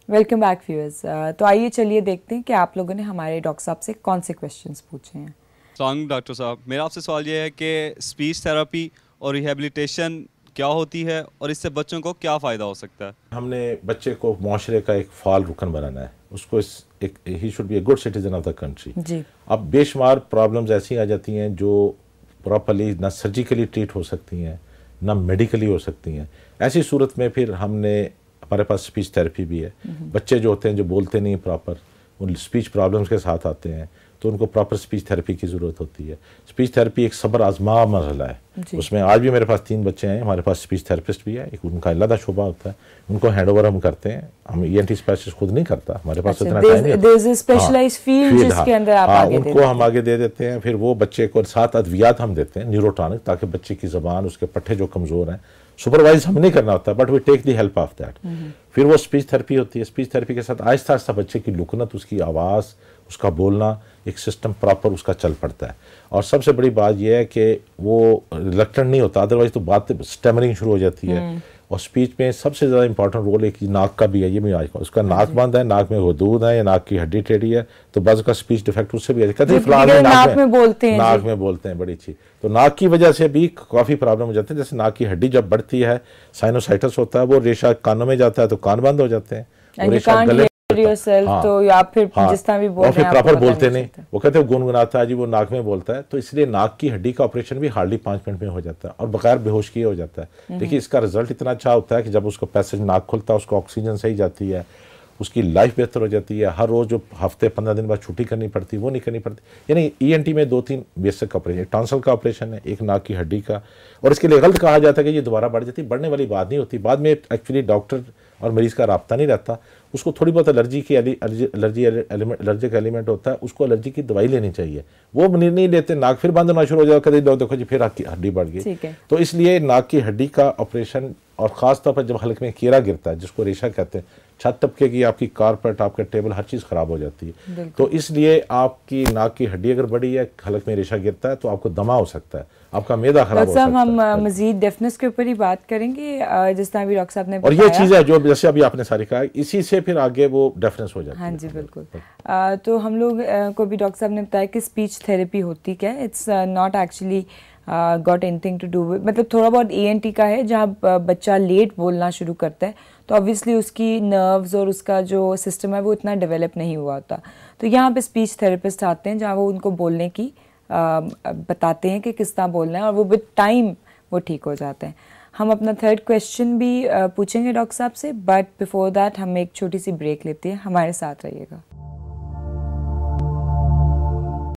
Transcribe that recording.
Welcome back viewers. तो आइए चलिए देखते हैं कि आप लोगों ने हमारे डॉक्टर साहब से कौन से क्वेश्चंस पूछे हैं। डॉक्टर साहब, मेरा आपसे सवाल ये है कि स्पीच थेरेपी और रिहैबिलिटेशन क्या होती है और इससे बच्चों को क्या फ़ायदा हो सकता है? हमने बच्चे को माशरे का एक फाल रुकन बनाना है, उसको ही should be a good citizen of the country. जी। अब बेशुमार प्रॉब्लम्स ऐसी आ जाती हैं जो प्रॉपरली ना सर्जिकली ट्रीट हो सकती हैं ना मेडिकली हो सकती हैं। ऐसी सूरत में फिर हमारे पास स्पीच थेरेपी भी है। बच्चे जो होते हैं जो बोलते नहीं प्रॉपर, उन स्पीच प्रॉब्लम्स के साथ आते हैं, तो उनको प्रॉपर स्पीच थेरेपी की ज़रूरत होती है। स्पीच थेरेपी एक सब्र आजमा मरहला है। उसमें आज भी मेरे पास 3 बच्चे हैं, हमारे पास स्पीच थेरेपिस्ट भी है, एक उनका अलग शोबा होता है, उनको हैंड ओवर हम करते हैं। हम ENT स्पेशलिस्ट खुद नहीं करता, हमारे पास इतना टाइम नहीं है। उनको हम आगे दे देते हैं। फिर वो बच्चे को साथ अद्वियात हम देते हैं, न्यूरोटॉनिक, ताकि बच्चे की ज़बान, उसके पट्टे जो कमज़ोर हैं, सुपरवाइज हम नहीं करना होता, but we take the help of that. फिर वो स्पीच थेरेपी होती है। स्पीच थेरेपी के साथ आहिस्ता आहिस्ता बच्चे की लुकनत, उसकी आवाज़, उसका बोलना, एक सिस्टम प्रॉपर उसका चल पड़ता है। और सबसे बड़ी बात यह है कि वो रिलक्टेंट नहीं होता, अदरवाइज तो बात स्टैमरिंग शुरू हो जाती है। और स्पीच में सबसे ज़्यादा इंपॉर्टेंट रोल एक नाक का भी है। ये मैं आज उसका नाक बंद है, नाक में हुदूद है या नाक की हड्डी टेढ़ी है, तो बस का स्पीच डिफेक्ट उससे भी कहते हैं नाक में बोलते हैं बड़ी अच्छी। तो नाक की वजह से भी काफ़ी प्रॉब्लम हो जाती है। जैसे नाक की हड्डी जब बढ़ती है, साइनोसाइटिस होता है, वो रेशा कानों में जाता है तो कान बंद हो जाते हैं, रेशा गले तो या फिर जिस तरह भी बोल रहे हैं प्रॉपर बोलते नहीं। वो कहते हैं गुनगुनाता है जी, वो नाक में बोलता है। तो इसलिए नाक की हड्डी का ऑपरेशन भी हार्डली 5 मिनट में हो जाता है और बगैर बेहोश किए हो जाता है। देखिए, इसका रिजल्ट इतना अच्छा होता है कि जब उसको पैसेज नाक खुलता है, उसको ऑक्सीजन सही जाती है, उसकी लाइफ बेहतर हो जाती है। हर रोज़ जो हफ्ते 15 दिन बाद छुट्टी करनी पड़ती है वो नहीं करनी पड़ती। यानी ENT में 2-3 बेसिक ऑपरेशन, एक टॉन्सिल का ऑपरेशन है, एक नाक की हड्डी का। और इसके लिए गलत कहा जाता है कि ये दोबारा बढ़ जाती है, बढ़ने वाली बात नहीं होती। बाद में एक्चुअली डॉक्टर और मरीज़ का राब्ता नहीं रहता, उसको थोड़ी बहुत एलर्जिक एलिमेंट होता है, उसको एलर्जी की दवाई लेनी चाहिए। वो नहीं लेते, नाक फिर बंद होना शुरू हो जाएगा, कभी देखो जी फिर हड्डी बढ़ गई। तो इसलिए नाक की हड्डी का ऑपरेशन, और ख़ास तौर पर जब हल्क में कीड़ा गिरता है, जिसको रेशा कहते हैं, छत टपकेगी, आपकी कारपेट, आपका टेबल, हर चीज़ ख़राब हो जाती है। तो इसलिए आपकी नाक की हड्डी अगर बड़ी है, हल्क में रेशा गिरता है, तो आपको दमा हो सकता है, आपका मैदा खराब हो सकता है। हम मजीद डेफनेस के ऊपर ही बात करेंगे, जिस तरह भी डॉक्टर साहब ने और ये चीज़ है जो जैसे अभी आपने सारी कहा, इसी से फिर आगे वो डेफनेस हो जाती है। हाँ जी, बिल्कुल। तो हम लोग को भी डॉक्टर साहब ने बताया कि स्पीच थेरेपी होती क्या है। It's not actually got anything to do with, मतलब थोड़ा बहुत ENT का है, जहाँ बच्चा लेट बोलना शुरू करता है तो ऑब्वियसली उसकी नर्व्स और उसका जो सिस्टम है वो इतना डेवलप नहीं हुआ होता। तो यहाँ पे स्पीच थेरेपिस्ट आते हैं, जहाँ वो उनको बोलने की बताते हैं कि किस तरह बोलना है, और वो विद टाइम वो ठीक हो जाते हैं। हम अपना 3rd क्वेश्चन भी पूछेंगे डॉक्टर साहब से, बट बिफोर दैट हम एक छोटी सी ब्रेक लेते हैं। हमारे साथ रहिएगा।